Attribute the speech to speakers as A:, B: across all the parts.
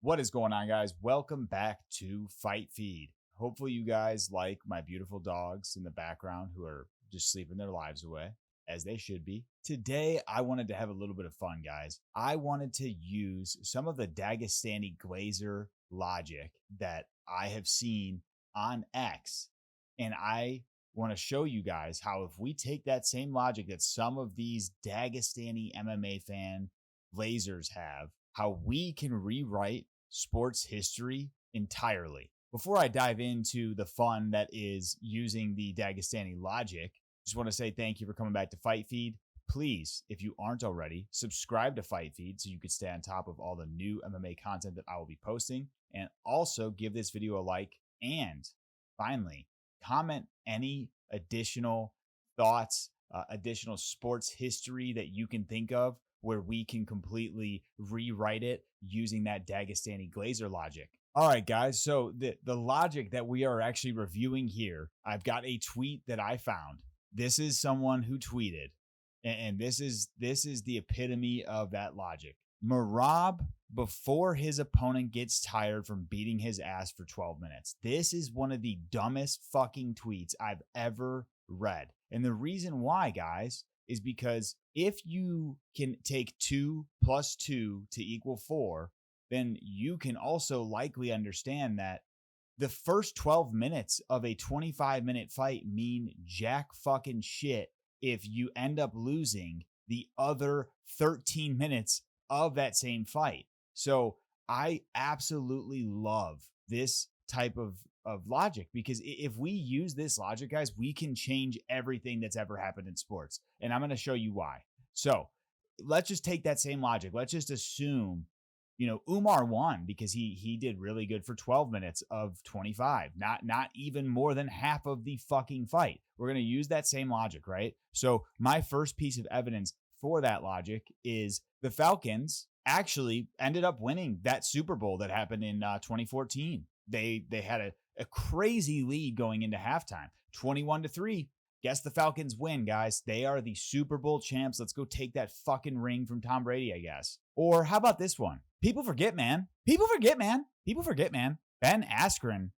A: What is going on, guys? Welcome back to Fight Feed. Hopefully you guys like my beautiful dogs in the background who are just sleeping their lives away, as they should be. Today, I wanted to have a little bit of fun, guys. I wanted to use some of the Dagestani Glazer logic that I have seen on X, and I want to show you guys how if we take that same logic that some of these Dagestani MMA fan Glazers have, how we can rewrite sports history entirely. Before I dive into the fun that is using the Dagestani logic, just want to say thank you for coming back to Fight Feed. Please, if you aren't already, subscribe to Fight Feed so you can stay on top of all the new MMA content that I will be posting. And also give this video a like. And finally, comment any additional thoughts, additional sports history that you can think of where we can completely rewrite it using that Dagestani Glazer logic. All right, guys. So the logic that we are actually reviewing here, I've got a tweet that I found. This is someone who tweeted, and this is the epitome of that logic. Merab, before his opponent gets tired from beating his ass for 12 minutes. This is one of the dumbest fucking tweets I've ever read. And the reason why, guys, is because if you can take 2 + 2 to equal 4, then you can also likely understand that the first 12 minutes of a 25-minute fight mean jack fucking shit if you end up losing the other 13 minutes of that same fight. So I absolutely love this type of logic, because if we use this logic, guys, we can change everything that's ever happened in sports. And I'm going to show you why. So let's just take that same logic. Let's just assume, Umar won because he did really good for 12 minutes of 25, not even more than half of the fucking fight. We're going to use that same logic, right? So my first piece of evidence for that logic is the Falcons actually ended up winning that Super Bowl that happened in 2014. They had a crazy lead going into halftime, 21-3. Guess the Falcons win, guys. They are the Super Bowl champs. Let's go take that fucking ring from Tom Brady, I guess. Or how about this one? People forget, man. Ben Askren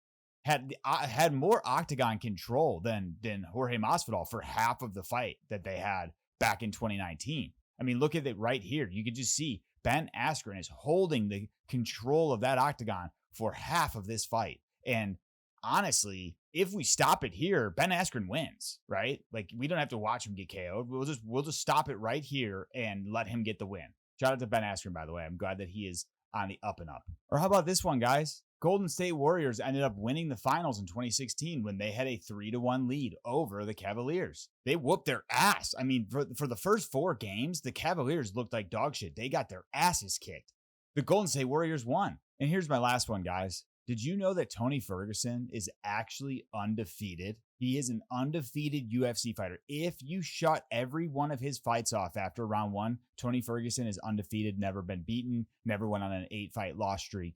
A: had more octagon control than Jorge Masvidal for half of the fight that they had back in 2019. I mean, look at it right here. You can just see Ben Askren is holding the control of that octagon for half of this fight. And honestly, if we stop it here, Ben Askren wins, right? Like, we don't have to watch him get KO'd. We'll just stop it right here and let him get the win. Shout out to Ben Askren, by the way. I'm glad that he is on the up and up. Or how about this one, guys? Golden State Warriors ended up winning the finals in 2016 when they had a 3-1 lead over the Cavaliers. They whooped their ass. I mean, for the first 4 games, the Cavaliers looked like dog shit. They got their asses kicked. The Golden State Warriors won. And here's my last one, guys. Did you know that Tony Ferguson is actually undefeated? He is an undefeated UFC fighter. If you shut every one of his fights off after round 1, Tony Ferguson is undefeated, never been beaten, never went on an 8-fight loss streak.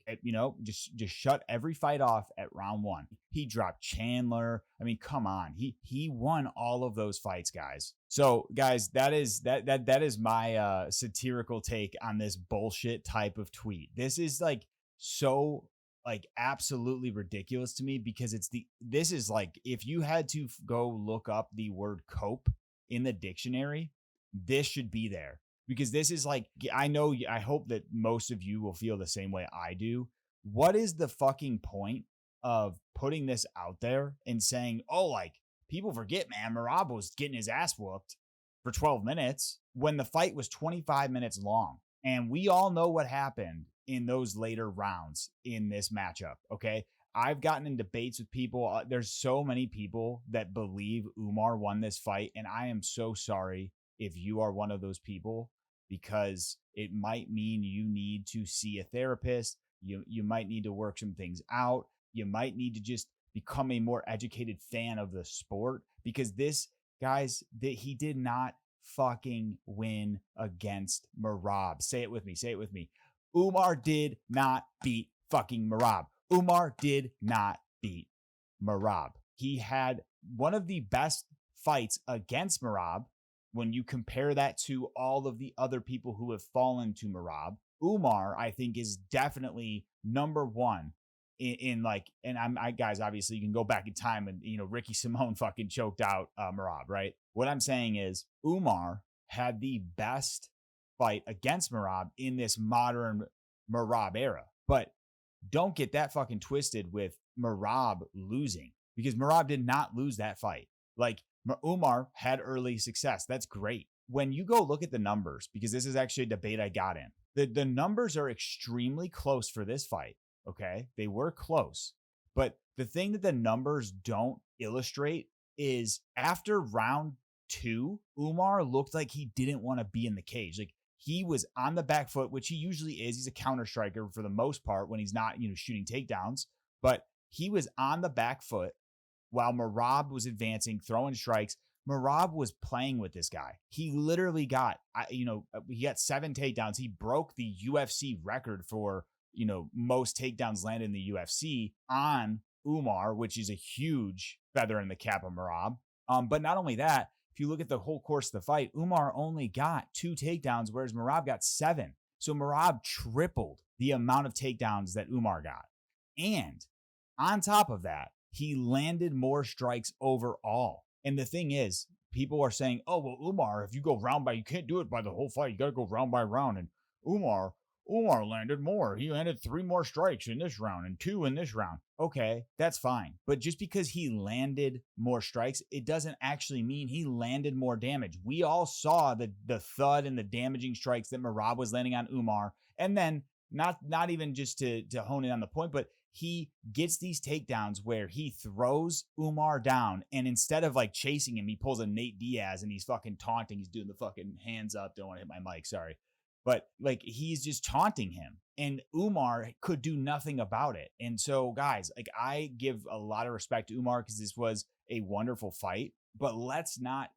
A: Just shut every fight off at round 1. He dropped Chandler. I mean, come on. He won all of those fights, guys. So, guys, that is my satirical take on this bullshit type of tweet. This is so absolutely ridiculous to me, because this is like, if you had to go look up the word cope in the dictionary, this should be there, because this is like, I hope that most of you will feel the same way I do. What is the fucking point of putting this out there and saying, people forget, man, Merab was getting his ass whooped for 12 minutes when the fight was 25 minutes long. And we all know what happened in those later rounds in this matchup, okay? I've gotten in debates with people. There's so many people that believe Umar won this fight, and I am so sorry if you are one of those people, because it might mean you need to see a therapist. You might need to work some things out. You might need to just become a more educated fan of the sport, because this, guys, he did not fucking win against Merab. Say it with me. Umar did not beat fucking Merab. Umar did not beat Merab. He had one of the best fights against Merab when you compare that to all of the other people who have fallen to Merab. Umar, I think, is definitely number one in like, and I guys, obviously you can go back in time and, Ricky Simone fucking choked out Merab, right? What I'm saying is Umar had the best fight against Merab in this modern Merab era. But don't get that fucking twisted with Merab losing, because Merab did not lose that fight. Like, Umar had early success. That's great. When you go look at the numbers, because this is actually a debate I got in, the numbers are extremely close for this fight. Okay. They were close. But the thing that the numbers don't illustrate is after round 2, Umar looked like he didn't want to be in the cage. Like, he was on the back foot, which he usually is. He's a counter striker for the most part when he's not, shooting takedowns. But he was on the back foot while Merab was advancing, throwing strikes. Merab was playing with this guy. He literally got, he got 7 takedowns. He broke the UFC record for, most takedowns landed in the UFC on Umar, which is a huge feather in the cap of Merab. But not only that, if you look at the whole course of the fight, Umar only got 2 takedowns, whereas Merab got 7. So Merab tripled the amount of takedowns that Umar got. And on top of that, he landed more strikes overall. And the thing is, people are saying, oh, well, Umar, if you go round by, you can't do it by the whole fight. You got to go round by round. And Umar landed more. He landed 3 more strikes in this round and 2 in this round. Okay, that's fine. But just because he landed more strikes, it doesn't actually mean he landed more damage. We all saw the thud and the damaging strikes that Merab was landing on Umar. And then not even just to hone in on the point, but he gets these takedowns where he throws Umar down, and instead of like chasing him, he pulls a Nate Diaz and he's fucking taunting. He's doing the fucking hands up. Don't want to hit my mic. Sorry. But like, he's just taunting him, and Umar could do nothing about it. And so, guys, like, I give a lot of respect to Umar because this was a wonderful fight, but let's not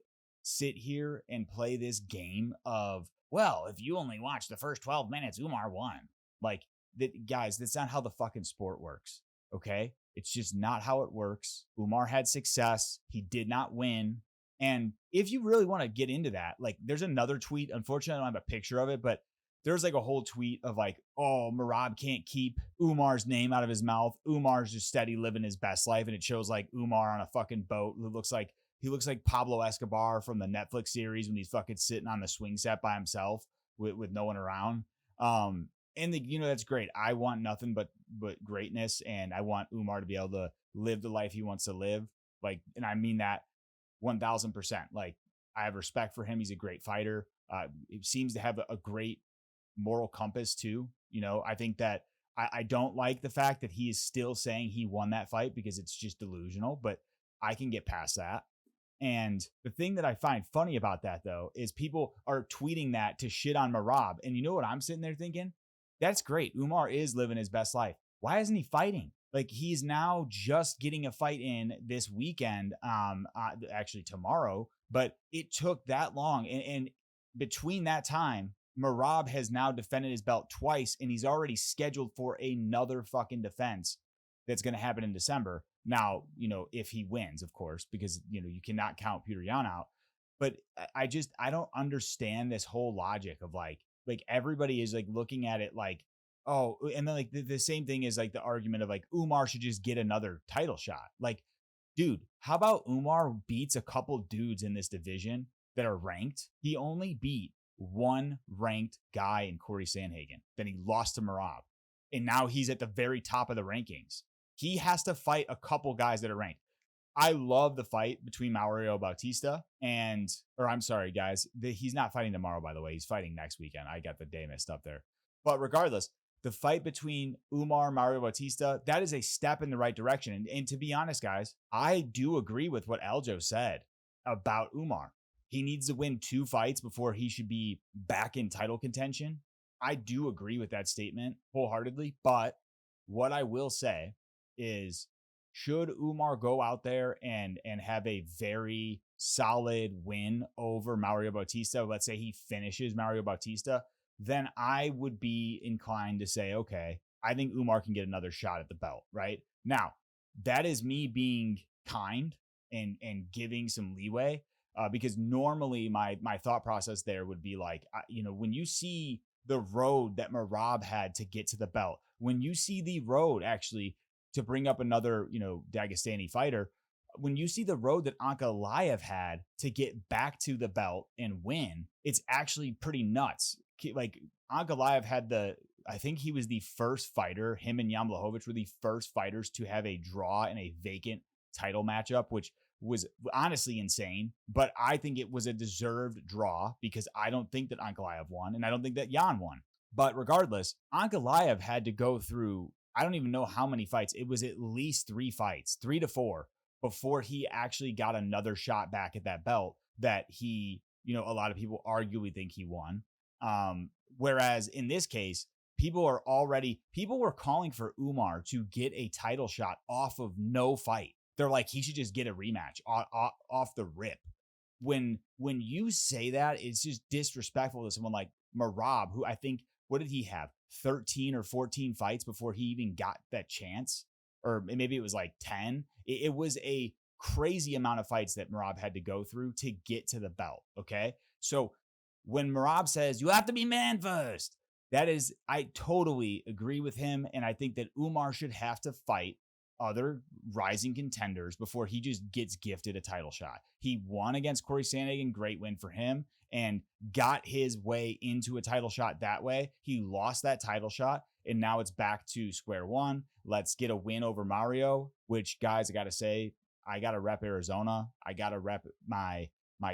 A: sit here and play this game of, well, if you only watch the first 12 minutes, Umar won. Like, that, guys, that's not how the fucking sport works. Okay. It's just not how it works. Umar had success. He did not win. And if you really want to get into that, like, there's another tweet. Unfortunately, I don't have a picture of it, but there's like a whole tweet of like, oh, Merab can't keep Umar's name out of his mouth. Umar's just steady living his best life. And it shows like Umar on a fucking boat who looks like Pablo Escobar from the Netflix series when he's fucking sitting on the swing set by himself with no one around. And that's great. I want nothing but greatness, and I want Umar to be able to live the life he wants to live. Like, and I mean that 1000%. Like, I have respect for him. He's a great fighter. He seems to have a great moral compass too. I think that I don't like the fact that he is still saying he won that fight, because it's just delusional, but I can get past that. And the thing that I find funny about that, though, is people are tweeting that to shit on Merab. And you know what I'm sitting there thinking? That's great. Umar is living his best life. Why isn't he fighting? Like, he's now just getting a fight in this weekend, actually tomorrow, but it took that long. And between that time, Merab has now defended his belt twice, and he's already scheduled for another fucking defense that's going to happen in December. Now, if he wins, of course, because, you cannot count Peter Yan out. But I don't understand this whole logic of like everybody is like looking at it like, oh, and then like the same thing is like the argument of like Umar should just get another title shot. Like, dude, how about Umar beats a couple dudes in this division that are ranked? He only beat one ranked guy in Corey Sandhagen. Then he lost to Merab. And now he's at the very top of the rankings. He has to fight a couple guys that are ranked. I love the fight between Mario Bautista I'm sorry, guys. He's not fighting tomorrow, by the way. He's fighting next weekend. I got the day messed up there. But regardless, the fight between Umar and Mario Bautista, that is a step in the right direction. And to be honest, guys, I do agree with what Aljo said about Umar. He needs to win 2 fights before he should be back in title contention. I do agree with that statement wholeheartedly. But what I will say is, should Umar go out there and have a very solid win over Mario Bautista, let's say he finishes Mario Bautista, then I would be inclined to say, okay, I think Umar can get another shot at the belt, right? Now, that is me being kind and giving some leeway, because normally my thought process there would be like, when you see the road that Merab had to get to the belt. When you see the road, actually, to bring up another, Dagestani fighter, when you see the road that Ankalaev had to get back to the belt and win, it's actually pretty nuts. Like Ankalaev had I think he was the first fighter, him and Jan Blachowicz were the first fighters to have a draw in a vacant title matchup, which was honestly insane. But I think it was a deserved draw because I don't think that Ankalaev won and I don't think that Jan won. But regardless, Ankalaev had to go through, I don't even know how many fights. It was at least 3 fights, 3 to 4, before he actually got another shot back at that belt that he, a lot of people arguably think he won. Whereas in this case, people were calling for Umar to get a title shot off of no fight. They're like, he should just get a rematch off the rip. When you say that, it's just disrespectful to someone like Merab, who I think, what did he have? 13 or 14 fights before he even got that chance? Or maybe it was like 10. It was a crazy amount of fights that Merab had to go through to get to the belt. Okay. So when Merab says you have to be man first, I totally agree with him. And I think that Umar should have to fight other rising contenders before he just gets gifted a title shot. He won against Corey Sandhagen, great win for him, and got his way into a title shot that way. He lost that title shot, and now it's back to square one. Let's get a win over Mario, which, guys, I got to say, I got to rep Arizona. I got to rep my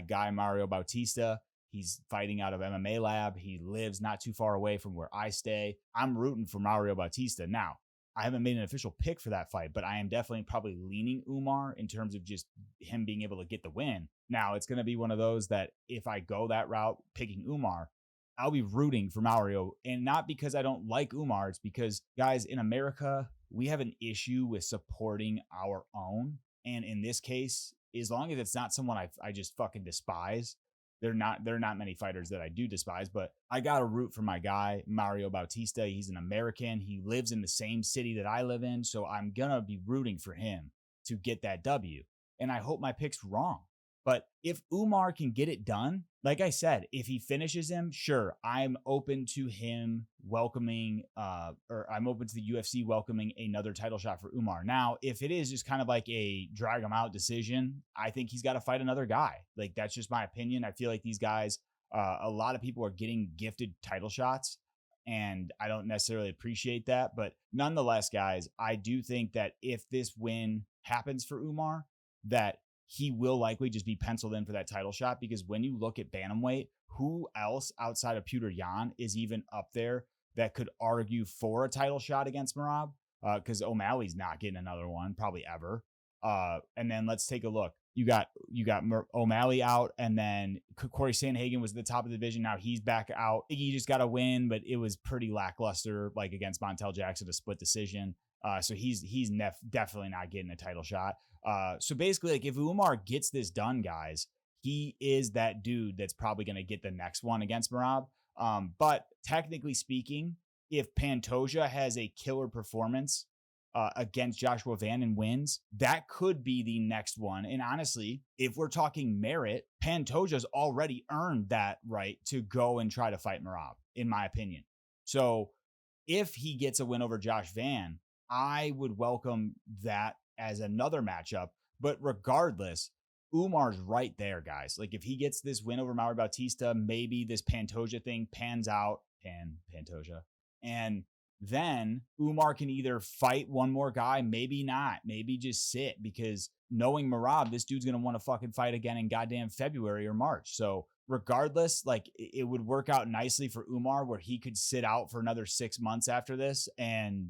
A: guy, Mario Bautista. He's fighting out of MMA Lab. He lives not too far away from where I stay. I'm rooting for Mario Bautista. Now, I haven't made an official pick for that fight, but I am definitely probably leaning Umar in terms of just him being able to get the win. Now, it's going to be one of those that if I go that route, picking Umar, I'll be rooting for Mario. And not because I don't like Umar. It's because, guys, in America, we have an issue with supporting our own. And in this case, as long as it's not someone I just fucking despise, there are not many fighters that I do despise, but I got to root for my guy, Mario Bautista. He's an American. He lives in the same city that I live in. So I'm going to be rooting for him to get that W. And I hope my pick's wrong. But if Umar can get it done, like I said, if he finishes him, sure, I'm open to him welcoming, or I'm open to the UFC welcoming another title shot for Umar. Now, if it is just kind of like a drag him out decision, I think he's got to fight another guy. Like, that's just my opinion. I feel like these guys, a lot of people are getting gifted title shots, and I don't necessarily appreciate that. But nonetheless, guys, I do think that if this win happens for Umar, that he will likely just be penciled in for that title shot, because when you look at Bantamweight, who else outside of Petr Yan is even up there that could argue for a title shot against Merab? Because O'Malley's not getting another one, probably ever. And then let's take a look. You got O'Malley out, and then Corey Sandhagen was at the top of the division. Now he's back out. He just got a win, but it was pretty lackluster, like against Montel Jackson, a split decision. So he's definitely not getting a title shot. So basically, like, if Umar gets this done, guys, he is that dude that's probably going to get the next one against Merab. But technically speaking, if Pantoja has a killer performance against Joshua Van and wins, that could be the next one. And honestly, if we're talking merit, Pantoja's already earned that right to go and try to fight Merab, in my opinion. So if he gets a win over Josh Van, I would welcome that as another matchup. But regardless, Umar's right there, guys. Like, if he gets this win over Mario Bautista, maybe this Pantoja thing pans out, Pantoja, and then Umar can either fight one more guy, maybe not, maybe just sit, because knowing Merab, this dude's going to want to fucking fight again in goddamn February or March. So regardless, like, it would work out nicely for Umar where he could sit out for another 6 months after this and,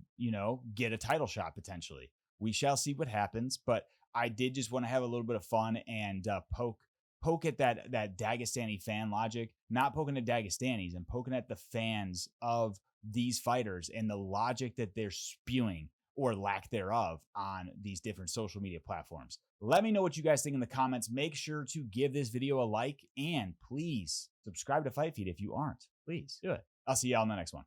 A: get a title shot potentially. We shall see what happens, but I did just want to have a little bit of fun and poke at that Dagestani fan logic, not poking at Dagestanis, and poking at the fans of these fighters and the logic that they're spewing or lack thereof on these different social media platforms. Let me know what you guys think in the comments. Make sure to give this video a like, and please subscribe to Fight Feed if you aren't. Please do it. I'll see y'all in the next one.